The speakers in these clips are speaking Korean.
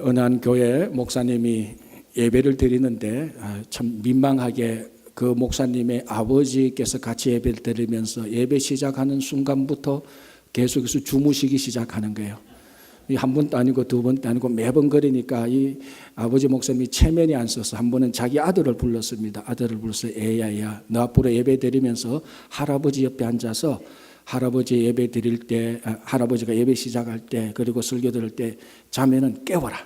어느 한 교회 목사님이 예배를 드리는데 참 민망하게 그 목사님의 아버지께서 같이 예배를 드리면서 예배 시작하는 순간부터 계속해서 주무시기 시작하는 거예요. 한 번도 아니고 두 번도 아니고 매번 그러니까 이 아버지 목사님이 체면이 안 서서 한 번은 자기 아들을 불렀습니다. 아들을 불러서 애야 너 앞으로 예배 드리면서 할아버지 옆에 앉아서 할아버지 예배 드릴 때, 할아버지가 예배 시작할 때, 그리고 설교 들을 때 자면은 깨워라.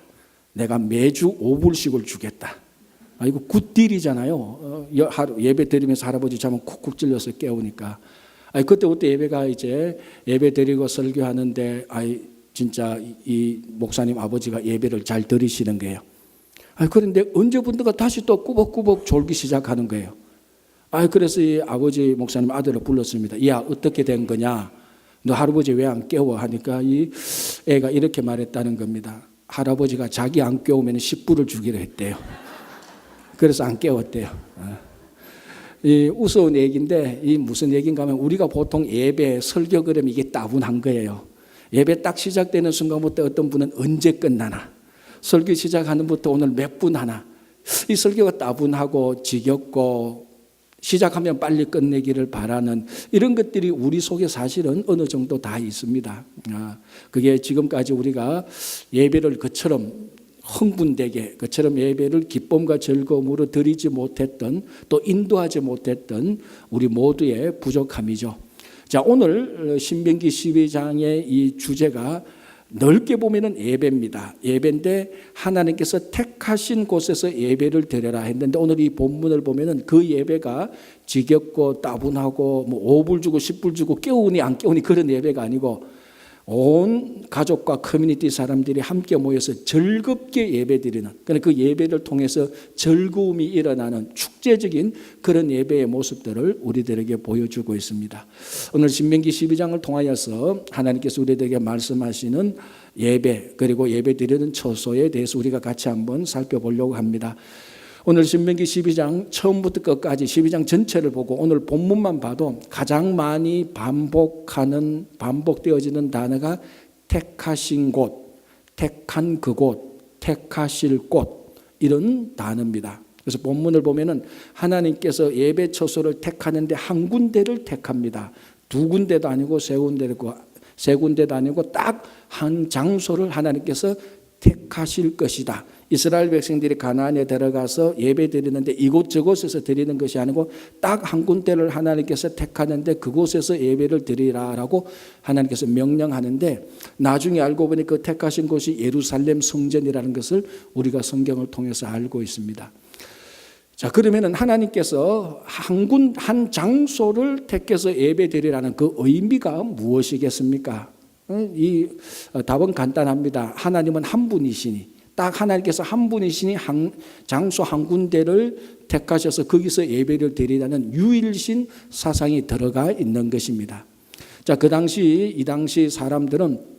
내가 매주 5불씩을 주겠다. 이거 굿딜이잖아요. 예배 드리면서 할아버지 자면 쿡쿡 찔려서 깨우니까. 그때부터 예배가 이제 예배 드리고 설교하는데, 진짜 이 목사님 아버지가 예배를 잘 드리시는 거예요. 그런데 언제부터가 다시 또 꾸벅꾸벅 졸기 시작하는 거예요. 그래서 이 아버지 목사님 아들을 불렀습니다. 야, 어떻게 된 거냐? 너 할아버지 왜 안 깨워? 하니까 이 애가 이렇게 말했다는 겁니다. 할아버지가 자기 안 깨우면 10불을 주기로 했대요. 그래서 안 깨웠대요. 이 우스운 얘기인데 이 무슨 얘기인가 하면 우리가 보통 예배 설교 그러면 이게 따분한 거예요. 예배 딱 시작되는 순간부터 어떤 분은 언제 끝나나? 설교 시작하는 부터 오늘 몇 분 하나? 이 설교가 따분하고 지겹고 시작하면 빨리 끝내기를 바라는 이런 것들이 우리 속에 사실은 어느 정도 다 있습니다. 그게 지금까지 우리가 예배를 그처럼 흥분되게 그처럼 예배를 기쁨과 즐거움으로 드리지 못했던 또 인도하지 못했던 우리 모두의 부족함이죠. 자, 오늘 신명기 12장의 이 주제가 넓게 보면은 예배입니다. 예배인데 하나님께서 택하신 곳에서 예배를 드려라 했는데 오늘 이 본문을 보면은 그 예배가 지겹고 따분하고 5불 주고 10불 주고 깨우니 안 깨우니 그런 예배가 아니고 온 가족과 커뮤니티 사람들이 함께 모여서 즐겁게 예배드리는 그 예배를 통해서 즐거움이 일어나는 축제적인 그런 예배의 모습들을 우리들에게 보여주고 있습니다. 오늘 신명기 12장을 통하여서 하나님께서 우리들에게 말씀하시는 예배 그리고 예배드리는 처소에 대해서 우리가 같이 한번 살펴보려고 합니다. 오늘 신명기 12장 처음부터 끝까지 12장 전체를 보고 오늘 본문만 봐도 가장 많이 반복되어지는 단어가 택하신 곳, 택한 그곳, 택하실 곳 이런 단어입니다. 그래서 본문을 보면은 하나님께서 예배 처소를 택하는데 한 군데를 택합니다. 두 군데도 아니고 세 군데도 아니고 딱 한 장소를 하나님께서 택하실 것이다. 이스라엘 백성들이 가나안에 들어가서 예배 드리는데 이곳저곳에서 드리는 것이 아니고 딱 한 군데를 하나님께서 택하는데 그곳에서 예배를 드리라라고 하나님께서 명령하는데 나중에 알고 보니 그 택하신 곳이 예루살렘 성전이라는 것을 우리가 성경을 통해서 알고 있습니다. 자, 그러면은 하나님께서 한 장소를 택해서 예배 드리라는 그 의미가 무엇이겠습니까? 이 답은 간단합니다. 하나님은 한 분이시니 딱 하나님께서 한 분이시니 장소 한 군데를 택하셔서 거기서 예배를 드리라는 유일신 사상이 들어가 있는 것입니다. 자, 이 당시 사람들은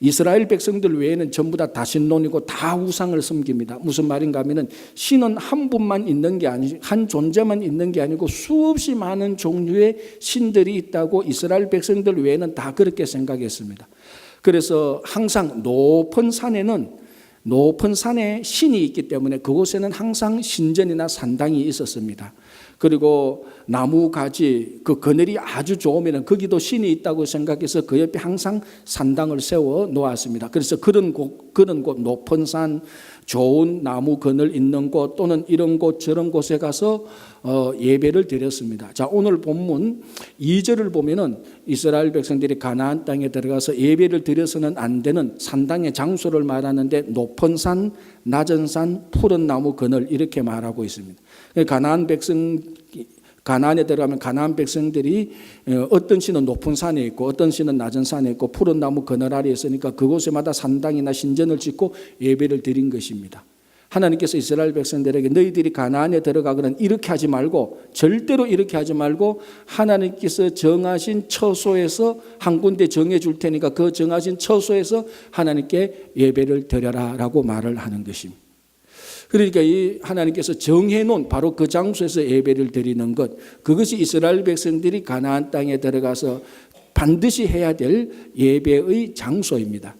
이스라엘 백성들 외에는 전부 다 다신론이고 다 우상을 섬깁니다. 무슨 말인가 하면은 신은 한 분만 있는 게 아니고 한 존재만 있는 게 아니고 수없이 많은 종류의 신들이 있다고 이스라엘 백성들 외에는 다 그렇게 생각했습니다. 그래서 항상 높은 산에 신이 있기 때문에 그곳에는 항상 신전이나 산당이 있었습니다. 그리고 나무 가지 그 그늘이 아주 좋으면 거기도 신이 있다고 생각해서 그 옆에 항상 산당을 세워 놓았습니다. 그래서 그런 곳 높은 산 좋은 나무 그늘 있는 곳 또는 이런 곳 저런 곳에 가서 예배를 드렸습니다. 자, 오늘 본문 2절을 보면은 이스라엘 백성들이 가나안 땅에 들어가서 예배를 드려서는 안 되는 산당의 장소를 말하는데 높은 산, 낮은 산, 푸른 나무 그늘 이렇게 말하고 있습니다. 가나안에 들어가면 가나안 백성들이 어떤 신은 높은 산에 있고 어떤 신은 낮은 산에 있고 푸른 나무 그늘 아래에 있으니까 그곳에마다 산당이나 신전을 짓고 예배를 드린 것입니다. 하나님께서 이스라엘 백성들에게 너희들이 가나안에 들어가거나 이렇게 하지 말고 절대로 이렇게 하지 말고 하나님께서 정하신 처소에서 한 군데 정해 줄 테니까 그 정하신 처소에서 하나님께 예배를 드려라 라고 말을 하는 것입니다. 그러니까 이 하나님께서 정해놓은 바로 그 장소에서 예배를 드리는 것, 그것이 이스라엘 백성들이 가나안 땅에 들어가서 반드시 해야 될 예배의 장소입니다.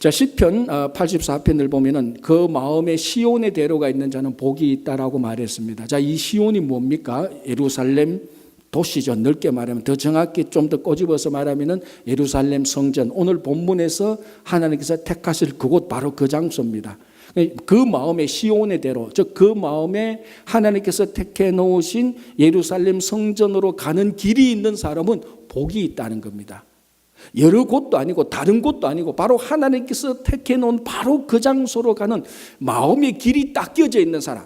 자, 시편 84편을 보면은 그 마음에 시온의 대로가 있는 자는 복이 있다라고 말했습니다. 자, 이 시온이 뭡니까? 예루살렘 도시죠. 넓게 말하면, 더 정확히 좀 더 꼬집어서 말하면은 예루살렘 성전. 오늘 본문에서 하나님께서 택하실 그곳, 바로 그 장소입니다. 그 마음의 시온의 대로, 즉 그 마음에 하나님께서 택해 놓으신 예루살렘 성전으로 가는 길이 있는 사람은 복이 있다는 겁니다. 여러 곳도 아니고 다른 곳도 아니고 바로 하나님께서 택해 놓은 바로 그 장소로 가는 마음의 길이 딱 껴져 있는 사람,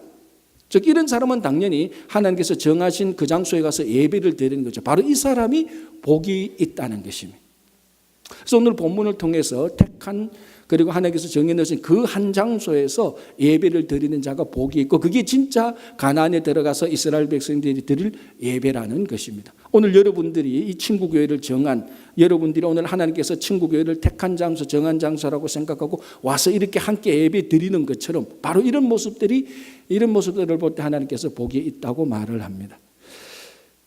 즉 이런 사람은 당연히 하나님께서 정하신 그 장소에 가서 예배를 드리는 거죠. 바로 이 사람이 복이 있다는 것입니다. 그래서 오늘 본문을 통해서 택한, 그리고 하나님께서 정해놓으신 그 한 장소에서 예배를 드리는 자가 복이 있고, 그게 진짜 가나안에 들어가서 이스라엘 백성들이 드릴 예배라는 것입니다. 오늘 여러분들이 이 친구교회를 정한, 여러분들이 오늘 하나님께서 친구교회를 택한 장소, 정한 장소라고 생각하고 와서 이렇게 함께 예배 드리는 것처럼 바로 이런 모습들을 볼 때 하나님께서 복이 있다고 말을 합니다.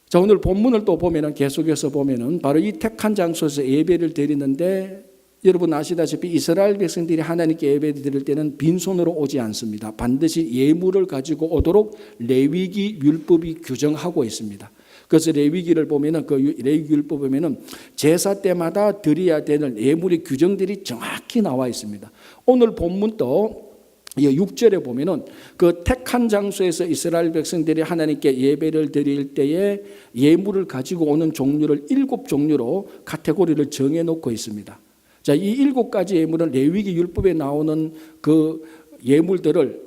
자, 오늘 본문을 또 보면은, 계속해서 보면은 바로 이 택한 장소에서 예배를 드리는데, 여러분 아시다시피 이스라엘 백성들이 하나님께 예배 드릴 때는 빈손으로 오지 않습니다. 반드시 예물을 가지고 오도록 레위기 율법이 규정하고 있습니다. 그래서 레위기를 보면은, 그 레위기 율법 보면은 제사 때마다 드려야 되는 예물의 규정들이 정확히 나와 있습니다. 오늘 본문도 6절에 보면은 그 택한 장소에서 이스라엘 백성들이 하나님께 예배를 드릴 때에 예물을 가지고 오는 종류를 7종류로 카테고리를 정해 놓고 있습니다. 자, 이 7가지 예물은 레위기 율법에 나오는 그 예물들을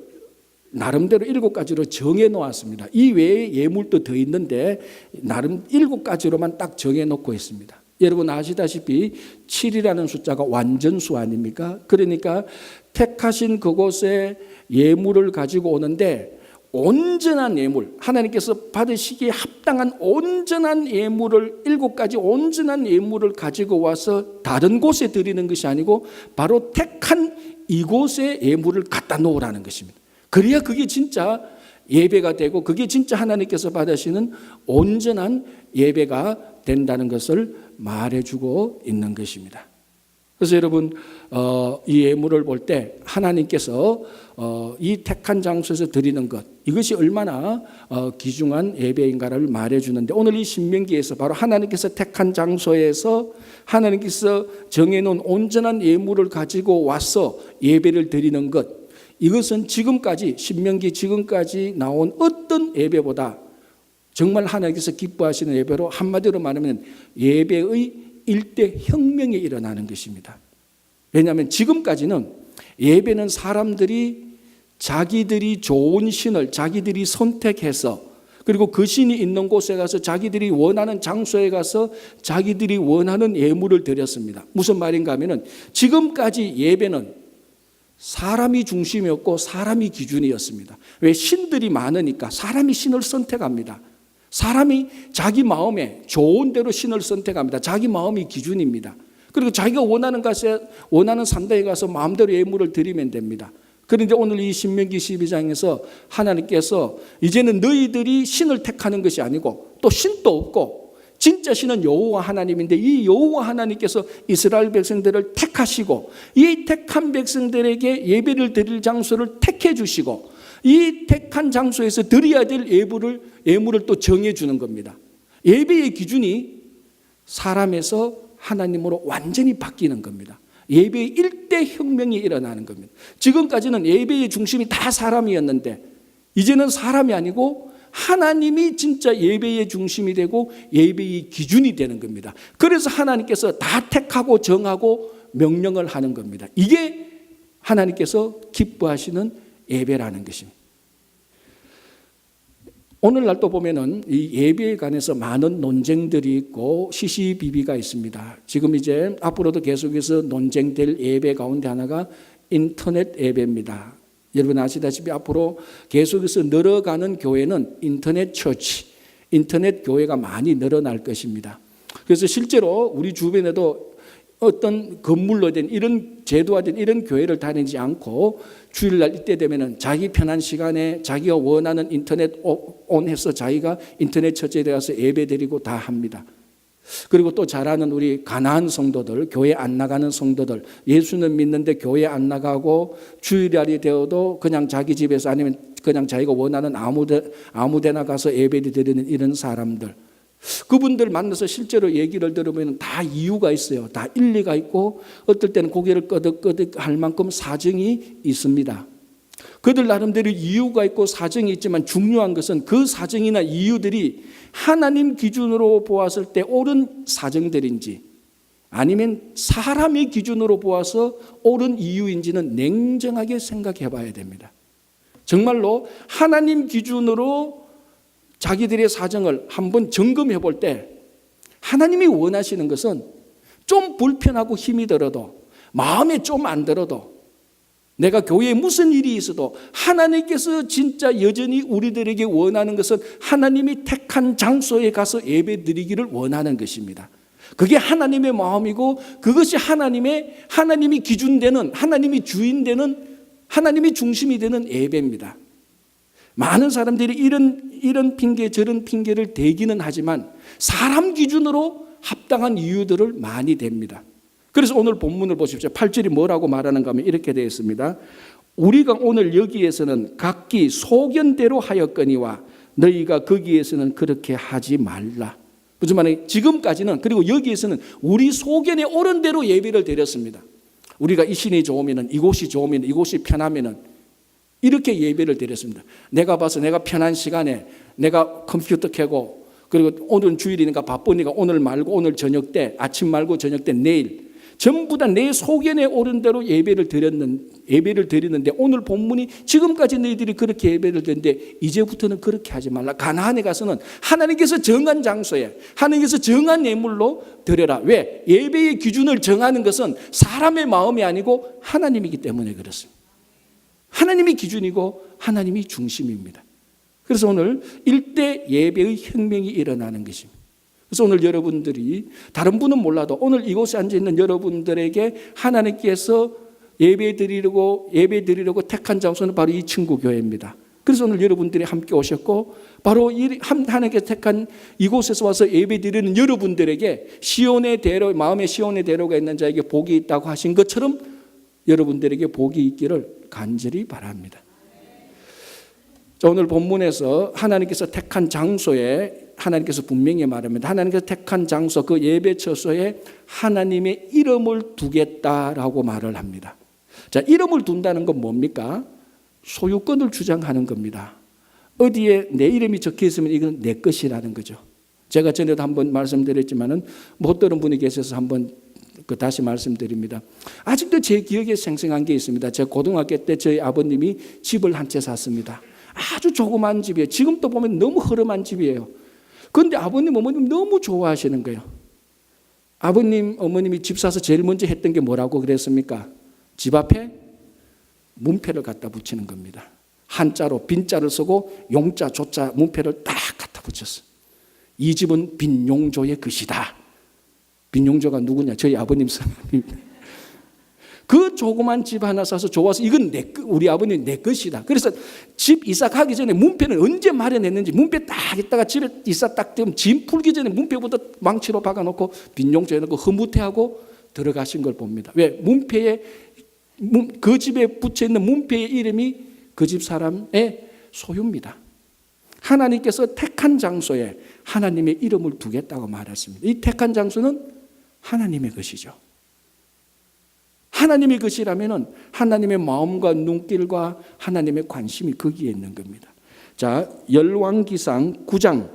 나름대로 7가지로 정해 놓았습니다. 이 외에 예물도 더 있는데 나름 7가지로만 딱 정해 놓고 있습니다. 여러분 아시다시피 7이라는 숫자가 완전수 아닙니까? 그러니까 택하신 그곳에 예물을 가지고 오는데 온전한 예물, 하나님께서 받으시기에 합당한 온전한 예물을, 7가지 온전한 예물을 가지고 와서 다른 곳에 드리는 것이 아니고 바로 택한 이곳에 예물을 갖다 놓으라는 것입니다. 그래야 그게 진짜 예배가 되고 그게 진짜 하나님께서 받으시는 온전한 예배가 된다는 것을 말해주고 있는 것입니다. 그래서 여러분 이 예물을 볼 때 하나님께서 이 택한 장소에서 드리는 것, 이것이 얼마나 귀중한 예배인가를 말해주는데, 오늘 이 신명기에서 바로 하나님께서 택한 장소에서 하나님께서 정해놓은 온전한 예물을 가지고 와서 예배를 드리는 것, 이것은 지금까지 신명기 지금까지 나온 어떤 예배보다 정말 하나님께서 기뻐하시는 예배로, 한마디로 말하면 예배의 일대 혁명이 일어나는 것입니다. 왜냐하면 지금까지는 예배는 사람들이 자기들이 좋은 신을 자기들이 선택해서, 그리고 그 신이 있는 곳에 가서 자기들이 원하는 장소에 가서 자기들이 원하는 예물을 드렸습니다. 무슨 말인가 하면은 지금까지 예배는 사람이 중심이었고 사람이 기준이었습니다. 왜? 신들이 많으니까 사람이 신을 선택합니다. 사람이 자기 마음에 좋은 대로 신을 선택합니다. 자기 마음이 기준입니다. 그리고 자기가 원하는 곳에, 원하는 산당에 가서 마음대로 예물을 드리면 됩니다. 그런데 오늘 이 신명기 12장에서 하나님께서 이제는 너희들이 신을 택하는 것이 아니고 또 신도 없고 진짜 신은 여호와 하나님인데, 이 여호와 하나님께서 이스라엘 백성들을 택하시고 이 택한 백성들에게 예배를 드릴 장소를 택해 주시고 이 택한 장소에서 드려야 될 예물을 또 정해 주는 겁니다. 예배의 기준이 사람에서 하나님으로 완전히 바뀌는 겁니다. 예배의 일대 혁명이 일어나는 겁니다. 지금까지는 예배의 중심이 다 사람이었는데 이제는 사람이 아니고 하나님이 진짜 예배의 중심이 되고 예배의 기준이 되는 겁니다. 그래서 하나님께서 다 택하고 정하고 명령을 하는 겁니다. 이게 하나님께서 기뻐하시는 예배라는 것입니다. 오늘날 또 보면은 이 예배에 관해서 많은 논쟁들이 있고 시시비비가 있습니다. 지금 이제 앞으로도 계속해서 논쟁될 예배 가운데 하나가 인터넷 예배입니다. 여러분 아시다시피 앞으로 계속해서 늘어가는 교회는 인터넷 처치, 인터넷 교회가 많이 늘어날 것입니다. 그래서 실제로 우리 주변에도 어떤 건물로 된 이런 제도화된 이런 교회를 다니지 않고 주일날 이때 되면은 자기 편한 시간에 자기가 원하는 인터넷 온해서 자기가 인터넷 처치에 들어가서 예배 드리고 다 합니다. 그리고 또 잘 아는 우리 가나안 성도들, 교회 안 나가는 성도들, 예수는 믿는데 교회 안 나가고 주일날이 되어도 그냥 자기 집에서 아니면 그냥 자기가 원하는 아무 데나 가서 예배를 드리는 이런 사람들, 그분들 만나서 실제로 얘기를 들으면 다 이유가 있어요. 다 일리가 있고 어떨 때는 고개를 끄덕끄덕 할 만큼 사정이 있습니다. 그들 나름대로 이유가 있고 사정이 있지만 중요한 것은 그 사정이나 이유들이 하나님 기준으로 보았을 때 옳은 사정들인지 아니면 사람의 기준으로 보아서 옳은 이유인지는 냉정하게 생각해 봐야 됩니다. 정말로 하나님 기준으로 자기들의 사정을 한번 점검해 볼 때 하나님이 원하시는 것은 좀 불편하고 힘이 들어도 마음에 좀 안 들어도 내가 교회에 무슨 일이 있어도 하나님께서 진짜 여전히 우리들에게 원하는 것은 하나님이 택한 장소에 가서 예배 드리기를 원하는 것입니다. 그게 하나님의 마음이고 그것이 하나님이 기준되는, 하나님이 주인되는, 하나님이 중심이 되는 예배입니다. 많은 사람들이 이런 핑계 저런 핑계를 대기는 하지만 사람 기준으로 합당한 이유들을 많이 댑니다. 그래서 오늘 본문을 보십시오. 8절이 뭐라고 말하는가 하면 이렇게 되어 있습니다. 우리가 오늘 여기에서는 각기 소견대로 하였거니와 너희가 거기에서는 그렇게 하지 말라. 무슨 말이에요? 지금까지는, 그리고 여기에서는 우리 소견에 옳은 대로 예배를 드렸습니다. 우리가 이 신이 좋으면, 이곳이 좋으면, 이곳이 편하면 이렇게 예배를 드렸습니다. 내가 봐서 내가 편한 시간에 내가 컴퓨터 켜고, 그리고 오늘은 주일이니까 바쁘니까 오늘 말고 오늘 저녁 때, 아침 말고 저녁 때 내일, 전부 다 내 소견에 옳은 대로 예배를 드리는데 오늘 본문이 지금까지 너희들이 그렇게 예배를 드렸는데 이제부터는 그렇게 하지 말라. 가나안에 가서는 하나님께서 정한 장소에 하나님께서 정한 예물로 드려라. 왜? 예배의 기준을 정하는 것은 사람의 마음이 아니고 하나님이기 때문에 그렇습니다. 하나님이 기준이고 하나님이 중심입니다. 그래서 오늘 일대 예배의 혁명이 일어나는 것입니다. 그래서 오늘 여러분들이, 다른 분은 몰라도 오늘 이곳에 앉아있는 여러분들에게 하나님께서 예배 드리려고 택한 장소는 바로 이 친구교회입니다. 그래서 오늘 여러분들이 함께 오셨고, 바로 하나님께서 택한 이곳에서 와서 예배 드리는 여러분들에게 시온의 대로, 마음에 시온의 대로가 있는 자에게 복이 있다고 하신 것처럼 여러분들에게 복이 있기를 간절히 바랍니다. 자, 오늘 본문에서 하나님께서 택한 장소에 하나님께서 분명히 말합니다. 하나님께서 택한 장소, 그 예배 처소에 하나님의 이름을 두겠다라고 말을 합니다. 자, 이름을 둔다는 건 뭡니까? 소유권을 주장하는 겁니다. 어디에 내 이름이 적혀 있으면 이건 내 것이라는 거죠. 제가 전에도 한번 말씀드렸지만은 못 들은 분이 계셔서 한번 다시 말씀드립니다. 아직도 제 기억에 생생한 게 있습니다. 제가 고등학교 때 저희 아버님이 집을 한 채 샀습니다. 아주 조그만 집이에요. 지금도 보면 너무 허름한 집이에요. 그런데 아버님, 어머님 너무 좋아하시는 거예요. 아버님, 어머님이 집 사서 제일 먼저 했던 게 뭐라고 그랬습니까? 집 앞에 문패를 갖다 붙이는 겁니다. 한자로 빈자를 쓰고 용자, 조자, 문패를 딱 갖다 붙였어요. 이 집은 빈용조의 것이다. 빈용조가 누구냐? 저희 아버님 성함입니다. 그 조그만 집 하나 사서 좋아서 이건 우리 아버님 내 것이다. 그래서 집 이사 가기 전에 문패는 언제 마련했는지 문패 딱 있다가 집에 이사 딱 되면 짐 풀기 전에 문패부터 망치로 박아놓고 빈용조에 넣고 흐뭇해하고 들어가신 걸 봅니다. 왜? 문패에 그 집에 붙여 있는 문패의 이름이 그 집 사람의 소유입니다. 하나님께서 택한 장소에 하나님의 이름을 두겠다고 말했습니다. 이 택한 장소는 하나님의 것이죠. 하나님의 것이라면 하나님의 마음과 눈길과 하나님의 관심이 거기에 있는 겁니다. 자, 열왕기상 9장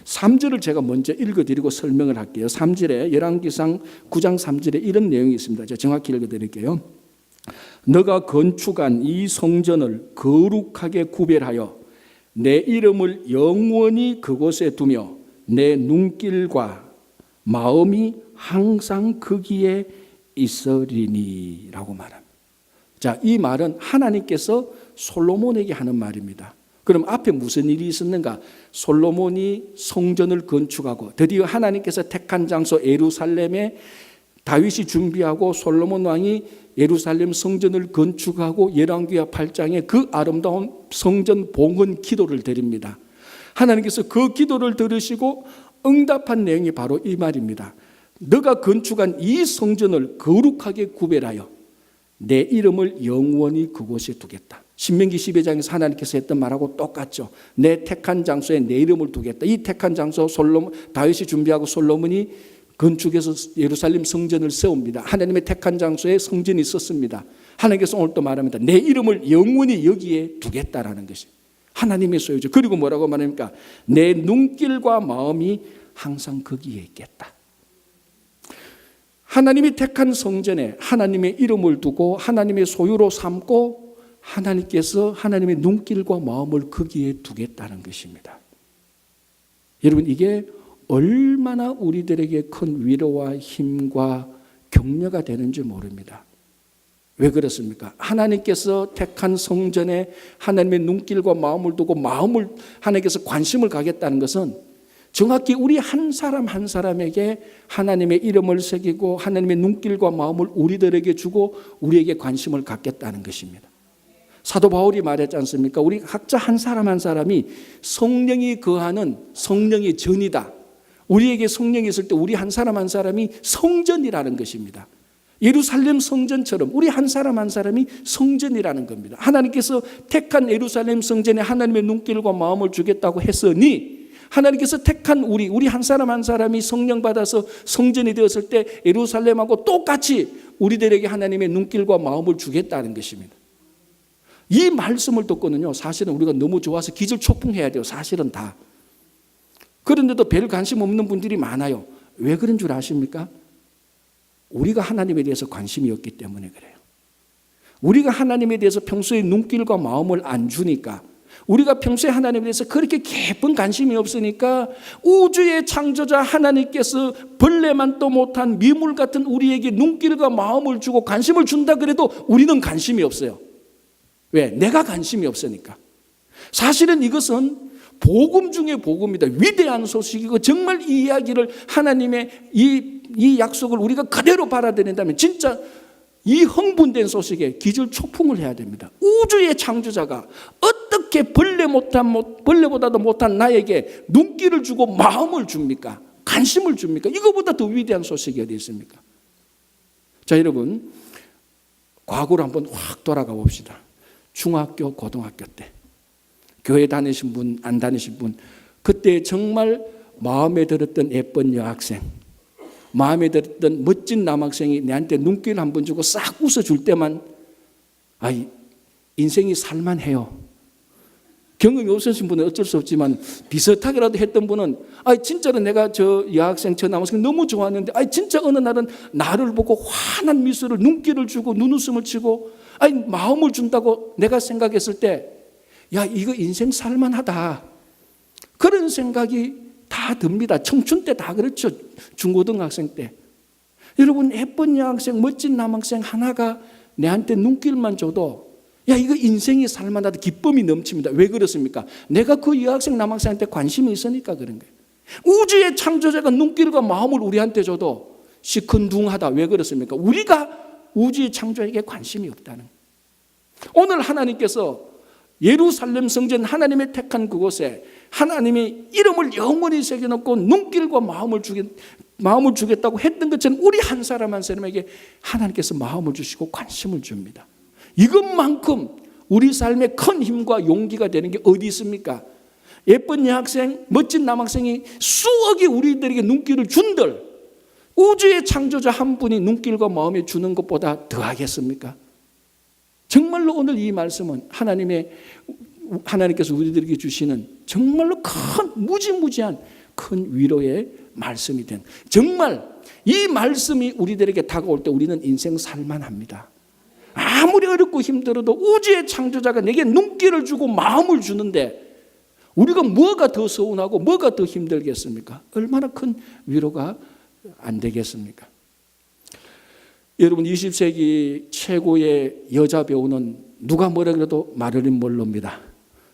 3절을 제가 먼저 읽어드리고 설명을 할게요. 3절에 열왕기상 9장 3절에 이런 내용이 있습니다. 제가 정확히 읽어드릴게요. 너가 건축한 이 성전을 거룩하게 구별하여 내 이름을 영원히 그곳에 두며 내 눈길과 마음이 항상 거기에 있으리니라고 말합니다. 자, 이 말은 하나님께서 솔로몬에게 하는 말입니다. 그럼 앞에 무슨 일이 있었는가? 솔로몬이 성전을 건축하고 드디어 하나님께서 택한 장소 예루살렘에 다윗이 준비하고 솔로몬 왕이 예루살렘 성전을 건축하고 열왕기하 8장에 그 아름다운 성전 봉헌 기도를 드립니다. 하나님께서 그 기도를 들으시고 응답한 내용이 바로 이 말입니다. 너가 건축한 이 성전을 거룩하게 구별하여 내 이름을 영원히 그곳에 두겠다. 신명기 12장에서 하나님께서 했던 말하고 똑같죠. 내 택한 장소에 내 이름을 두겠다. 이 택한 장소 다윗이 준비하고 솔로몬이 건축해서 예루살렘 성전을 세웁니다. 하나님의 택한 장소에 성전이 있었습니다. 하나님께서 오늘 또 말합니다. 내 이름을 영원히 여기에 두겠다라는 것이 하나님의 소유죠. 그리고 뭐라고 말합니까? 내 눈길과 마음이 항상 거기에 있겠다. 하나님이 택한 성전에 하나님의 이름을 두고 하나님의 소유로 삼고 하나님께서 하나님의 눈길과 마음을 거기에 두겠다는 것입니다. 여러분, 이게 얼마나 우리들에게 큰 위로와 힘과 격려가 되는지 모릅니다. 왜 그렇습니까? 하나님께서 택한 성전에 하나님의 눈길과 마음을 두고 하나님께서 관심을 가겠다는 것은 정확히 우리 한 사람 한 사람에게 하나님의 이름을 새기고 하나님의 눈길과 마음을 우리들에게 주고 우리에게 관심을 갖겠다는 것입니다. 사도 바울이 말했지 않습니까? 우리 각자 한 사람 한 사람이 성령이 거하는 성령의 전이다. 우리에게 성령이 있을 때 우리 한 사람 한 사람이 성전이라는 것입니다. 예루살렘 성전처럼 우리 한 사람 한 사람이 성전이라는 겁니다. 하나님께서 택한 예루살렘 성전에 하나님의 눈길과 마음을 주겠다고 했으니 하나님께서 택한 우리 한 사람 한 사람이 성령 받아서 성전이 되었을 때 예루살렘하고 똑같이 우리들에게 하나님의 눈길과 마음을 주겠다는 것입니다. 이 말씀을 듣고는요, 사실은 우리가 너무 좋아서 기절초풍해야 돼요. 사실은 다. 그런데도 별 관심 없는 분들이 많아요. 왜 그런 줄 아십니까? 우리가 하나님에 대해서 관심이 없기 때문에 그래요. 우리가 하나님에 대해서 평소에 눈길과 마음을 안 주니까, 우리가 평소에 하나님에 대해서 그렇게 깊은 관심이 없으니까 우주의 창조자 하나님께서 벌레만도 못한 미물 같은 우리에게 눈길과 마음을 주고 관심을 준다 그래도 우리는 관심이 없어요. 왜? 내가 관심이 없으니까. 사실은 이것은 복음 중에 복음이다. 위대한 소식이고 정말 이 이야기를 하나님의 이 약속을 우리가 그대로 받아들인다면 진짜 이 흥분된 소식에 기절초풍을 해야 됩니다. 우주의 창조자가 어떻게 벌레보다도 못한 나에게 눈길을 주고 마음을 줍니까? 관심을 줍니까? 이거보다 더 위대한 소식이 어디 있습니까? 자, 여러분, 과거로 한번 확 돌아가 봅시다. 중학교, 고등학교 때 교회 다니신 분, 안 다니신 분, 그때 정말 마음에 들었던 예쁜 여학생, 마음에 들었던 멋진 남학생이 내한테 눈길 한번 주고 싹 웃어줄 때만 인생이 살만해요. 경험이 없으신 분은 어쩔 수 없지만 비슷하게라도 했던 분은 진짜로 내가 저 여학생, 저 남학생 너무 좋았는데 진짜 어느 날은 나를 보고 환한 미소를, 눈길을 주고 눈웃음을 치고 마음을 준다고 내가 생각했을 때 이거 인생 살만하다. 그런 생각이 다 듭니다. 청춘 때 다 그렇죠. 중고등학생 때. 여러분, 예쁜 여학생, 멋진 남학생 하나가 내한테 눈길만 줘도 이거 인생이 살만하다. 기쁨이 넘칩니다. 왜 그렇습니까? 내가 그 여학생, 남학생한테 관심이 있으니까 그런 거예요. 우주의 창조자가 눈길과 마음을 우리한테 줘도 시큰둥하다. 왜 그렇습니까? 우리가 우주의 창조자에게 관심이 없다는 거예요. 오늘 하나님께서 예루살렘 성전, 하나님의 택한 그곳에 하나님이 이름을 영원히 새겨놓고 눈길과 마음을 주겠다고 했던 것처럼 우리 한 사람 한 사람에게 하나님께서 마음을 주시고 관심을 줍니다. 이것만큼 우리 삶에 큰 힘과 용기가 되는 게 어디 있습니까? 예쁜 여학생, 멋진 남학생이 수억이 우리들에게 눈길을 준들 우주의 창조자 한 분이 눈길과 마음에 주는 것보다 더하겠습니까? 정말로 오늘 이 말씀은 하나님께서 우리들에게 주시는 정말로 큰 무지무지한 큰 위로의 말씀이 된, 정말 이 말씀이 우리들에게 다가올 때 우리는 인생 살만합니다. 아무리 어렵고 힘들어도 우주의 창조자가 내게 눈길을 주고 마음을 주는데 우리가 뭐가 더 서운하고 뭐가 더 힘들겠습니까? 얼마나 큰 위로가 안 되겠습니까? 여러분, 20세기 최고의 여자 배우는 누가 뭐라 그래도 마릴린 먼로입니다.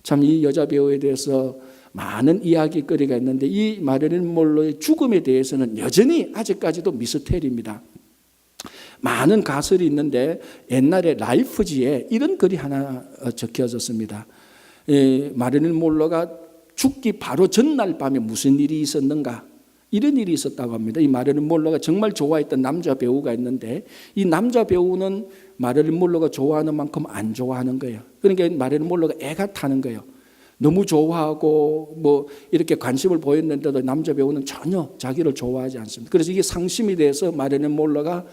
참 이 여자 배우에 대해서 많은 이야기거리가 있는데 이 마릴린 먼로의 죽음에 대해서는 여전히 아직까지도 미스테리입니다. 많은 가설이 있는데 옛날에 라이프지에 이런 글이 하나 적혀졌습니다. 마릴린 먼로가 죽기 바로 전날 밤에 무슨 일이 있었는가? 이런 일이 있었다고 합니다. 이 마릴린 monroe가 정말 좋아했던 남자 배우가 있는데 이 남자 배우는 마릴린 monroe가 좋아하는 만큼 안 좋아하는 거예요. 그러니까 마릴린 monroe가 애가 타는 거예요. 너무 좋아하고 뭐 이렇게 관심을 보였는데도 남자 배우는 전혀 자기를 좋아하지 않습니다. 그래서 이게 상심이 돼서 마릴린 monroe가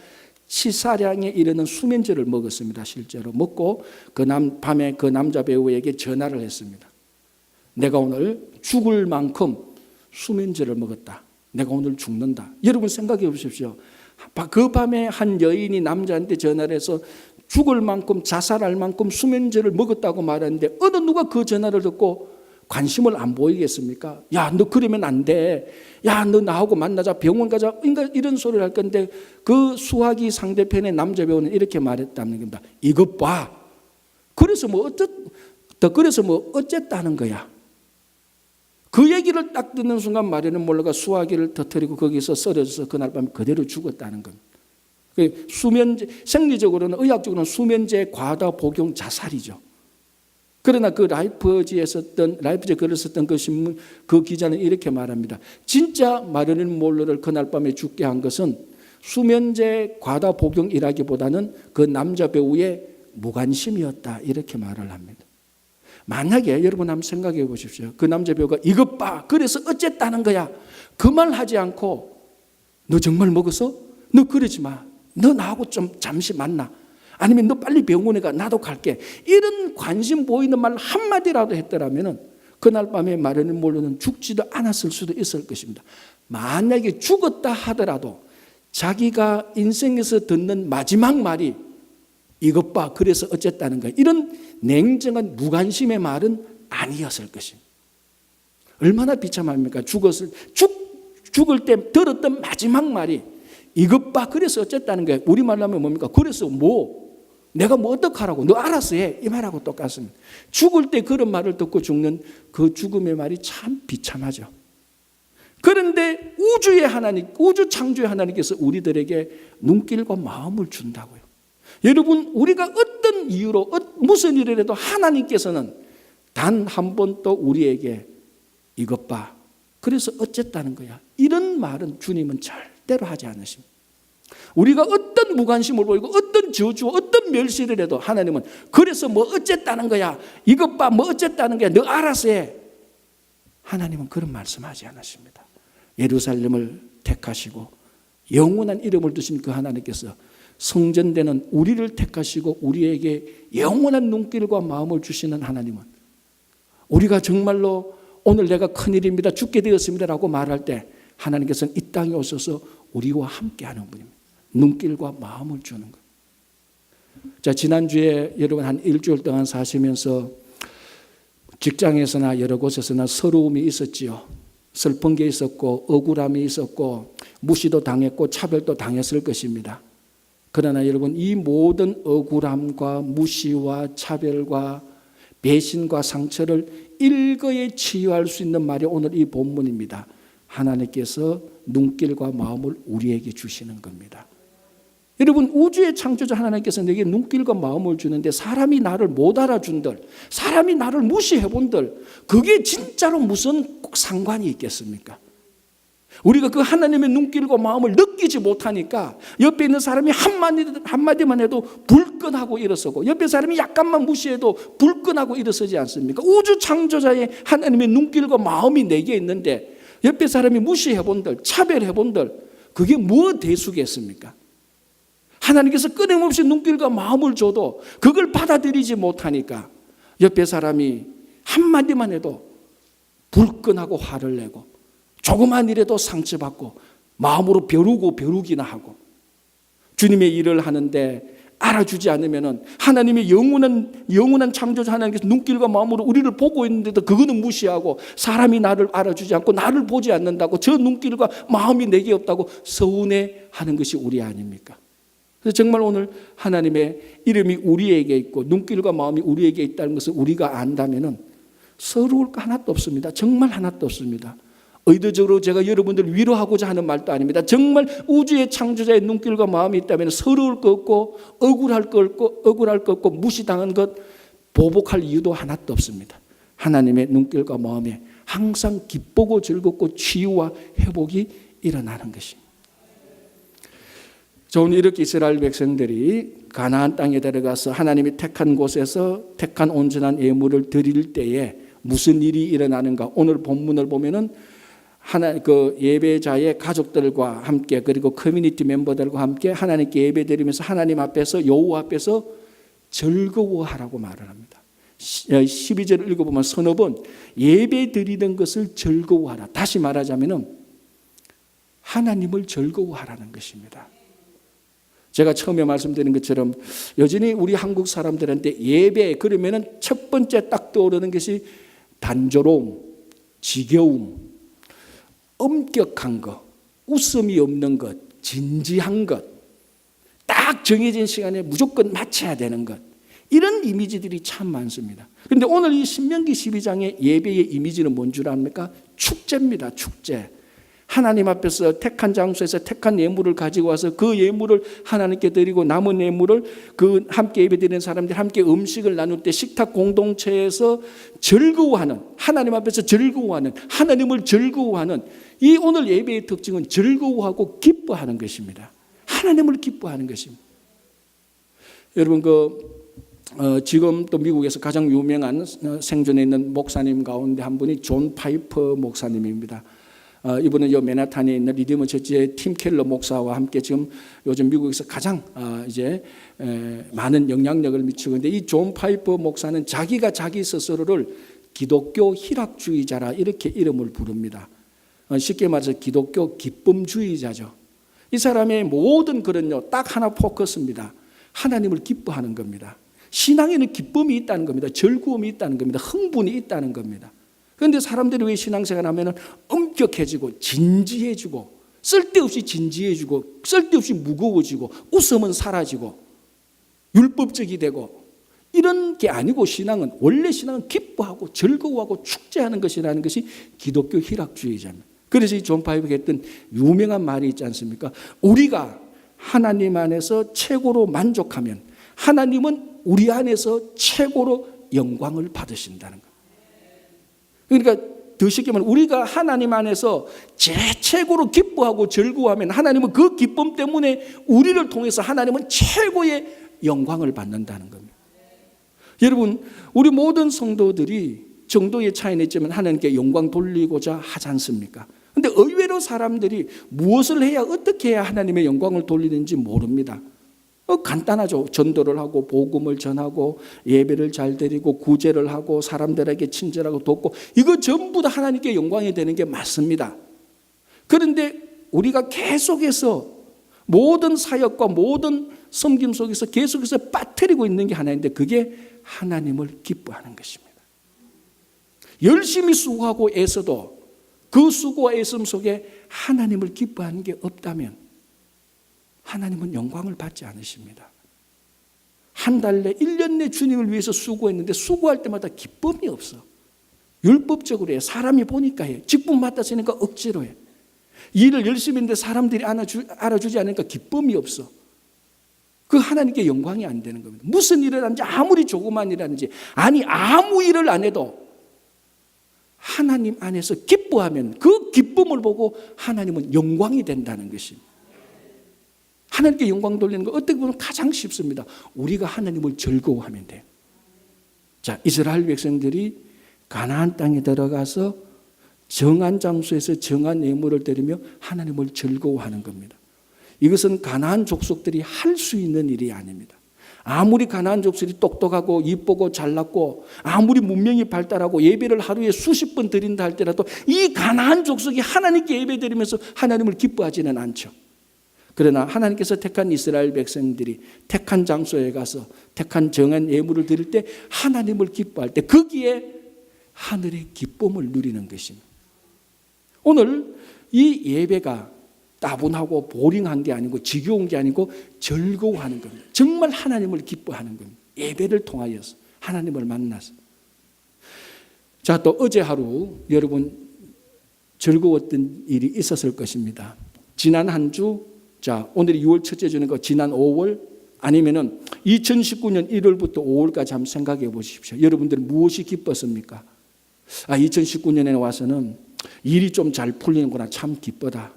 치사량에 이르는 수면제를 먹었습니다. 실제로 먹고 밤에 그 남자 배우에게 전화를 했습니다. 내가 오늘 죽을 만큼 수면제를 먹었다. 내가 오늘 죽는다. 여러분 생각해 보십시오. 그 밤에 한 여인이 남자한테 전화를 해서 죽을 만큼 자살할 만큼 수면제를 먹었다고 말하는데 어느 누가 그 전화를 듣고 관심을 안 보이겠습니까? 야, 너 그러면 안 돼. 야, 너 나하고 만나자. 병원 가자. 그러니까 이런 소리를 할 건데 그 수화기 상대편의 남자 배우는 이렇게 말했다는 겁니다. 이것 봐. 그래서 뭐 어쨌다는 거야. 그 얘기를 딱 듣는 순간 마릴린 monroe가 수화기를 터뜨리고 거기서 쓰러져서 그날 밤에 그대로 죽었다는 겁니다. 수면제, 생리적으로는 의학적으로는 수면제 과다 복용 자살이죠. 그러나 그 라이프지에 글을 썼던 그 신문 그 기자는 이렇게 말합니다. 진짜 마릴린 monroe를 그날 밤에 죽게 한 것은 수면제 과다 복용이라기보다는 그 남자 배우의 무관심이었다 이렇게 말을 합니다. 만약에 여러분 한번 생각해 보십시오. 그 남자 배우가 이것 봐. 그래서 어쨌다는 거야. 그 말 하지 않고 너 정말 먹었어? 너 그러지 마. 너 나하고 좀 잠시 만나. 아니면 너 빨리 병원에 가. 나도 갈게. 이런 관심 보이는 말 한마디라도 했더라면 그날 밤에 마릴린 monroe는 죽지도 않았을 수도 있을 것입니다. 만약에 죽었다 하더라도 자기가 인생에서 듣는 마지막 말이 이것 봐. 그래서 어쨌다는 거야. 이런 냉정한 무관심의 말은 아니었을 것입니다. 얼마나 비참합니까? 죽을 때 들었던 마지막 말이 이것 봐. 그래서 어쨌다는 거야. 우리말로 하면 뭡니까? 그래서 뭐? 내가 뭐 어떡하라고? 너 알아서 해. 이 말하고 똑같습니다. 죽을 때 그런 말을 듣고 죽는 그 죽음의 말이 참 비참하죠. 그런데 우주의 하나님, 우주 창조의 하나님께서 우리들에게 눈길과 마음을 준다고요. 여러분, 우리가 어떤 이유로 무슨 일을 해도 하나님께서는 단 한 번도 우리에게 이것 봐. 그래서 어쨌다는 거야. 이런 말은 주님은 절대로 하지 않으십니다. 우리가 어떤 무관심을 보이고 어떤 저주와 어떤 멸시를 해도 하나님은 그래서 뭐 어쨌다는 거야. 이것 봐. 뭐 어쨌다는 거야. 너 알아서 해. 하나님은 그런 말씀하지 않으십니다. 예루살렘을 택하시고 영원한 이름을 두신 그 하나님께서 성전되는 우리를 택하시고 우리에게 영원한 눈길과 마음을 주시는 하나님은 우리가 정말로 오늘 내가 큰일입니다. 죽게 되었습니다라고 말할 때 하나님께서는 이 땅에 오셔서 우리와 함께하는 분입니다. 눈길과 마음을 주는 것. 자, 지난주에 여러분 한 일주일 동안 사시면서 직장에서나 여러 곳에서나 서러움이 있었지요. 슬픈 게 있었고 억울함이 있었고 무시도 당했고 차별도 당했을 것입니다. 그러나 여러분 이 모든 억울함과 무시와 차별과 배신과 상처를 일거에 치유할 수 있는 말이 오늘 이 본문입니다. 하나님께서 눈길과 마음을 우리에게 주시는 겁니다. 여러분 우주의 창조자 하나님께서 내게 눈길과 마음을 주는데 사람이 나를 못 알아준들, 사람이 나를 무시해본들 그게 진짜로 무슨 상관이 있겠습니까? 우리가 그 하나님의 눈길과 마음을 느끼지 못하니까 옆에 있는 사람이 한마디만 해도 불끈하고 일어서고 옆에 사람이 약간만 무시해도 불끈하고 일어서지 않습니까? 우주 창조자의 하나님의 눈길과 마음이 내게 있는데 옆에 사람이 무시해본들, 차별해본들 그게 뭐 대수겠습니까? 하나님께서 끊임없이 눈길과 마음을 줘도 그걸 받아들이지 못하니까 옆에 사람이 한마디만 해도 불끈하고 화를 내고 조그만 일에도 상처받고 마음으로 벼르기나 하고 주님의 일을 하는데 알아주지 않으면 하나님의 영원한 창조자 하나님께서 눈길과 마음으로 우리를 보고 있는데도 그거는 무시하고 사람이 나를 알아주지 않고 나를 보지 않는다고 저 눈길과 마음이 내게 없다고 서운해하는 것이 우리 아닙니까? 그래서 정말 오늘 하나님의 이름이 우리에게 있고 눈길과 마음이 우리에게 있다는 것을 우리가 안다면 서러울 거 하나도 없습니다. 정말 하나도 없습니다. 의도적으로 제가 여러분들을 위로하고자 하는 말도 아닙니다. 정말 우주의 창조자의 눈길과 마음이 있다면 서러울 거 없고 억울할 거 없고 무시당한 것 보복할 이유도 하나도 없습니다. 하나님의 눈길과 마음에 항상 기쁘고 즐겁고 치유와 회복이 일어나는 것입니다. 오늘 이렇게 이스라엘 백성들이 가나안 땅에 들어가서 하나님이 택한 곳에서 택한 온전한 예물을 드릴 때에 무슨 일이 일어나는가? 오늘 본문을 보면은 그 예배자의 가족들과 함께 그리고 커뮤니티 멤버들과 함께 하나님께 예배드리면서 하나님 앞에서 여호와 앞에서 즐거워하라고 말을 합니다. 12절을 읽어보면 서너 번 예배드리는 것을 즐거워하라. 다시 말하자면은 하나님을 즐거워하라는 것입니다. 제가 처음에 말씀드린 것처럼 여전히 우리 한국 사람들한테 예배 그러면은 첫 번째 딱 떠오르는 것이 단조로움, 지겨움, 엄격한 것, 웃음이 없는 것, 진지한 것, 딱 정해진 시간에 무조건 마쳐야 되는 것, 이런 이미지들이 참 많습니다. 그런데 오늘 이 신명기 12장의 예배의 이미지는 뭔 줄 압니까? 축제입니다. 축제. 하나님 앞에서 택한 장소에서 택한 예물을 가지고 와서 그 예물을 하나님께 드리고 남은 예물을 그 함께 예배드리는 사람들이 함께 음식을 나눌 때 식탁 공동체에서 즐거워하는, 하나님 앞에서 즐거워하는, 하나님을 즐거워하는, 이 오늘 예배의 특징은 즐거워하고 기뻐하는 것입니다. 하나님을 기뻐하는 것입니다. 여러분 지금 또 미국에서 가장 유명한 생존에 있는 목사님 가운데 한 분이 존 파이퍼 목사님입니다. 이분은 요 맨하탄에 있는 리디머 처치의 팀 켈러 목사와 함께 지금 요즘 미국에서 가장 이제 많은 영향력을 미치고 있는데, 이 존 파이퍼 목사는 자기가 자기 스스로를 기독교 희락주의자라 이렇게 이름을 부릅니다. 쉽게 말해서 기독교 기쁨주의자죠. 이 사람의 모든 글은요 딱 하나 포커스입니다. 하나님을 기뻐하는 겁니다. 신앙에는 기쁨이 있다는 겁니다. 즐거움이 있다는 겁니다. 흥분이 있다는 겁니다. 그런데 사람들이 왜 신앙생활 하면은 엄격해지고 진지해지고 쓸데없이 진지해지고 쓸데없이 무거워지고 웃음은 사라지고 율법적이 되고 이런 게 아니고, 신앙은 원래 신앙은 기뻐하고 즐거워하고 축제하는 것이라는 것이 기독교 희락주의자입니다. 그래서 이 존 파이브가 했던 유명한 말이 있지 않습니까? 우리가 하나님 안에서 최고로 만족하면 하나님은 우리 안에서 최고로 영광을 받으신다는 것. 그러니까 더 쉽게 말하면 우리가 하나님 안에서 최고로 기뻐하고 즐거워하면 하나님은 그 기쁨 때문에 우리를 통해서 하나님은 최고의 영광을 받는다는 겁니다. 여러분, 우리 모든 성도들이 정도의 차이는 있지만 하나님께 영광 돌리고자 하지 않습니까? 그런데 의외로 사람들이 무엇을 해야 어떻게 해야 하나님의 영광을 돌리는지 모릅니다. 간단하죠. 전도를 하고 복음을 전하고 예배를 잘 드리고 구제를 하고 사람들에게 친절하고 돕고, 이거 전부 다 하나님께 영광이 되는 게 맞습니다. 그런데 우리가 계속해서 모든 사역과 모든 섬김 속에서 계속해서 빠뜨리고 있는 게 하나인데, 그게 하나님을 기뻐하는 것입니다. 열심히 수고하고 애써도 그 수고와 애씀 속에 하나님을 기뻐하는 게 없다면 하나님은 영광을 받지 않으십니다. 한 달 내, 1년 내 주님을 위해서 수고했는데 수고할 때마다 기쁨이 없어. 율법적으로 해. 사람이 보니까 해. 직분 맡았으니까 억지로 해. 일을 열심히 했는데 사람들이 알아주지 않으니까 기쁨이 없어. 그 하나님께 영광이 안 되는 겁니다. 무슨 일을 하는지, 아무리 조그만 일을 하는지, 아니 아무 일을 안 해도 하나님 안에서 기뻐하면 그 기쁨을 보고 하나님은 영광이 된다는 것입니다. 하나님께 영광 돌리는 거 어떻게 보면 가장 쉽습니다. 우리가 하나님을 즐거워하면 돼요. 자, 이스라엘 백성들이 가나안 땅에 들어가서 정한 장소에서 정한 예물을 드리며 하나님을 즐거워하는 겁니다. 이것은 가나안 족속들이 할 수 있는 일이 아닙니다. 아무리 가나안 족속이 똑똑하고 이쁘고 잘났고 아무리 문명이 발달하고 예배를 하루에 수십 번 드린다 할지라도 이 가나안 족속이 하나님께 예배 드리면서 하나님을 기뻐하지는 않죠. 그러나 하나님께서 택한 이스라엘 백성들이 택한 장소에 가서 택한 정한 예물을 드릴 때 하나님을 기뻐할 때 거기에 하늘의 기쁨을 누리는 것입니다. 오늘 이 예배가 따분하고 보링한 게 아니고 지겨운 게 아니고 즐거워하는 겁니다. 정말 하나님을 기뻐하는 겁니다. 예배를 통하여서 하나님을 만나서. 자, 또 어제 하루 여러분 즐거웠던 일이 있었을 것입니다. 지난 한 주, 자, 오늘이 6월 첫째 주니까 지난 5월 아니면은 2019년 1월부터 5월까지 한번 생각해 보십시오. 여러분들은 무엇이 기뻤습니까? 2019년에 와서는 일이 좀 잘 풀리는구나, 참 기쁘다.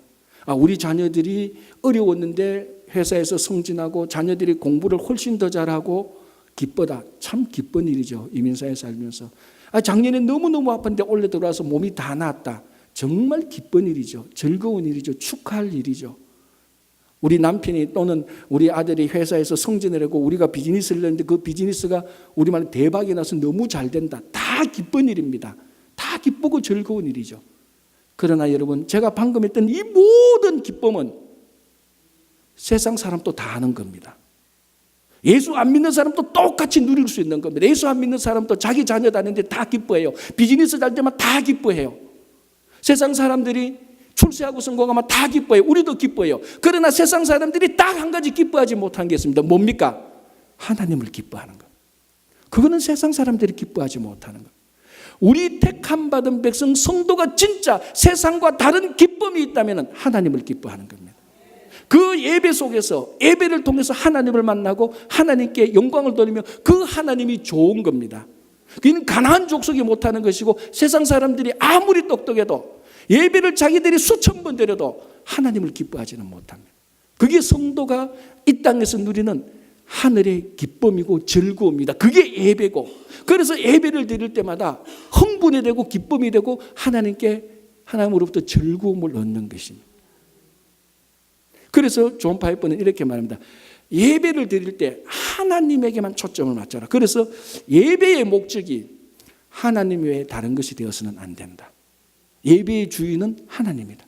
우리 자녀들이 어려웠는데 회사에서 승진하고 자녀들이 공부를 훨씬 더 잘하고 기쁘다. 참 기쁜 일이죠. 이민사에 살면서. 작년에 너무너무 아픈데 올해 들어와서 몸이 다 나았다. 정말 기쁜 일이죠. 즐거운 일이죠. 축하할 일이죠. 우리 남편이 또는 우리 아들이 회사에서 승진을 하고 우리가 비즈니스를 했는데 그 비즈니스가 우리말로 대박이 나서 너무 잘 된다. 다 기쁜 일입니다. 다 기쁘고 즐거운 일이죠. 그러나 여러분, 제가 방금 했던 이 모든 기쁨은 세상 사람도 다 아는 겁니다. 예수 안 믿는 사람도 똑같이 누릴 수 있는 겁니다. 예수 안 믿는 사람도 자기 자녀 다니는데 다 기뻐해요. 비즈니스 잘 때만 다 기뻐해요. 세상 사람들이 출세하고 성공하면 다 기뻐해요. 우리도 기뻐해요. 그러나 세상 사람들이 딱 한 가지 기뻐하지 못한 게 있습니다. 뭡니까? 하나님을 기뻐하는 것. 그거는 세상 사람들이 기뻐하지 못하는 것. 우리 택함 받은 백성 성도가 진짜 세상과 다른 기쁨이 있다면 하나님을 기뻐하는 겁니다. 그 예배 속에서 예배를 통해서 하나님을 만나고 하나님께 영광을 돌리며 그 하나님이 좋은 겁니다. 그는 가나안 족속이 못하는 것이고 세상 사람들이 아무리 똑똑해도 예배를 자기들이 수천 번 드려도 하나님을 기뻐하지는 못합니다. 그게 성도가 이 땅에서 누리는 하늘의 기쁨이고 즐거움입니다. 그게 예배고, 그래서 예배를 드릴 때마다 흥분이 되고 기쁨이 되고 하나님으로부터 즐거움을 얻는 것입니다. 그래서 존 파이퍼는 이렇게 말합니다. 예배를 드릴 때 하나님에게만 초점을 맞춰라. 그래서 예배의 목적이 하나님 외에 다른 것이 되어서는 안 된다. 예배의 주인은 하나님이다.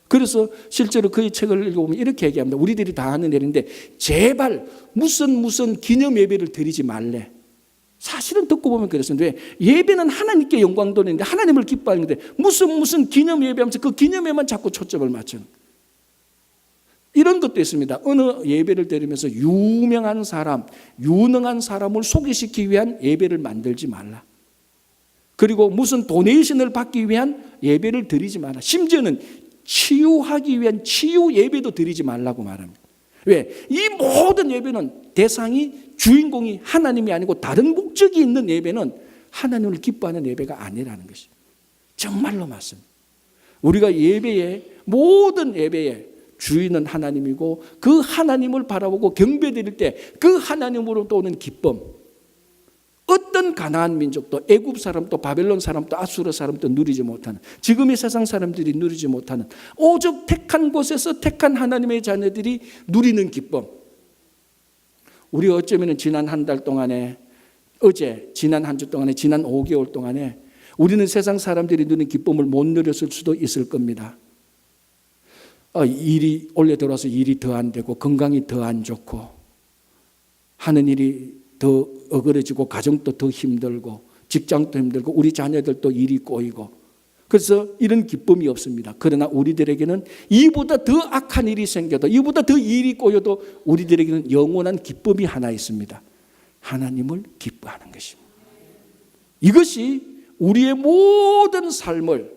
그래서 실제로 그의 책을 읽어보면 이렇게 얘기합니다. 우리들이 다 아는 일인데 제발 무슨 기념 예배를 드리지 말래. 사실은 듣고 보면 그랬습니다. 왜? 예배는 하나님께 영광 돌리는데 하나님을 기뻐하는데 무슨 기념 예배하면서 그 기념에만 자꾸 초점을 맞추는, 이런 것도 있습니다. 어느 예배를 드리면서 유명한 사람, 유능한 사람을 소개시키기 위한 예배를 만들지 말라. 그리고 무슨 도네이션을 받기 위한 예배를 드리지 마라. 심지어는 치유하기 위한 치유 예배도 드리지 말라고 말합니다. 왜? 이 모든 예배는 대상이 주인공이 하나님이 아니고 다른 목적이 있는 예배는 하나님을 기뻐하는 예배가 아니라는 것입니다. 정말로 맞습니다. 우리가 모든 예배에 주인은 하나님이고 그 하나님을 바라보고 경배드릴 때 그 하나님으로부터 오는 기쁨, 어떤 가나안 민족도 애굽 사람도 바벨론 사람도 아수르 사람도 누리지 못하는, 지금의 세상 사람들이 누리지 못하는 오직 택한 곳에서 택한 하나님의 자녀들이 누리는 기쁨. 우리 어쩌면 지난 한 달 동안에, 지난 한 주 동안에, 지난 5개월 동안에 우리는 세상 사람들이 누리는 기쁨을 못 누렸을 수도 있을 겁니다. 일이 올해 들어와서 일이 더 안 되고 건강이 더 안 좋고 하는 일이 더 어그러지고 가정도 더 힘들고 직장도 힘들고 우리 자녀들도 일이 꼬이고, 그래서 이런 기쁨이 없습니다. 그러나 우리들에게는 이보다 더 악한 일이 생겨도, 이보다 더 일이 꼬여도 우리들에게는 영원한 기쁨이 하나 있습니다. 하나님을 기뻐하는 것입니다. 이것이 우리의 모든 삶을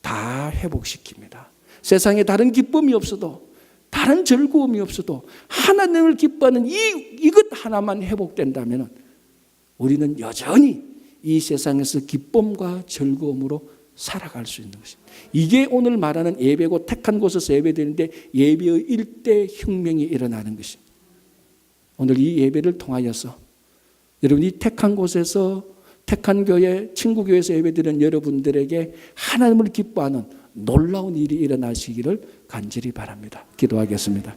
다 회복시킵니다. 세상에 다른 기쁨이 없어도, 다른 즐거움이 없어도 하나님을 기뻐하는 이것 하나만 회복된다면 우리는 여전히 이 세상에서 기쁨과 즐거움으로 살아갈 수 있는 것입니다. 이게 오늘 말하는 예배고, 택한 곳에서 예배되는데 예배의 일대 혁명이 일어나는 것입니다. 오늘 이 예배를 통하여서 여러분, 이 택한 곳에서, 택한 교회, 친구 교회에서 예배드리는 여러분들에게 하나님을 기뻐하는 놀라운 일이 일어나시기를 간절히 바랍니다. 기도하겠습니다.